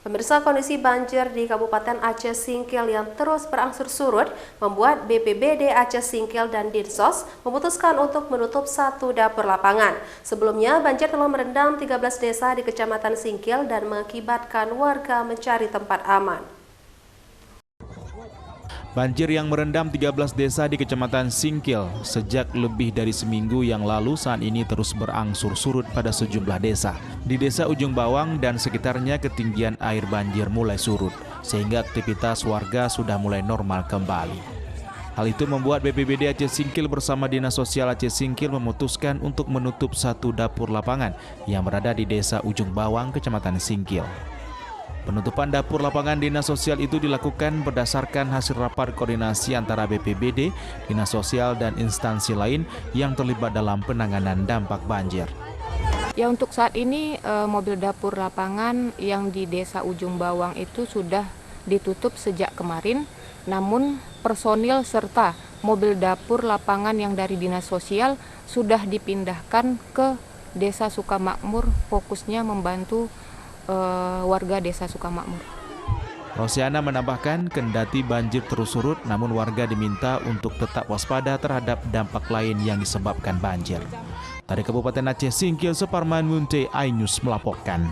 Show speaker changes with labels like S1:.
S1: Pemirsa, kondisi banjir di Kabupaten Aceh Singkil yang terus berangsur surut membuat BPBD Aceh Singkil dan Dinsos memutuskan untuk menutup satu dapur lapangan. Sebelumnya, banjir telah merendam 13 desa di Kecamatan Singkil dan mengakibatkan warga mencari tempat aman.
S2: Banjir yang merendam 13 desa di Kecamatan Singkil sejak lebih dari seminggu yang lalu saat ini terus berangsur surut pada sejumlah desa. Di Desa Ujung Bawang dan sekitarnya ketinggian air banjir mulai surut, sehingga aktivitas warga sudah mulai normal kembali. Hal itu membuat BPBD Aceh Singkil bersama Dinas Sosial Aceh Singkil memutuskan untuk menutup satu dapur lapangan yang berada di Desa Ujung Bawang, Kecamatan Singkil. Penutupan dapur lapangan Dinas Sosial itu dilakukan berdasarkan hasil rapat koordinasi antara BPBD, Dinas Sosial, dan instansi lain yang terlibat dalam penanganan dampak banjir.
S3: Ya, untuk saat ini mobil dapur lapangan yang di Desa Ujung Bawang itu sudah ditutup sejak kemarin, namun personil serta mobil dapur lapangan yang dari Dinas Sosial sudah dipindahkan ke Desa Sukamakmur, fokusnya membantu warga Desa Sukamakmur.
S2: Rosiana menambahkan, kendati banjir terus surut, namun warga diminta untuk tetap waspada terhadap dampak lain yang disebabkan banjir. Dari Kabupaten Aceh Singkil, Suparman Munte, iNews melaporkan.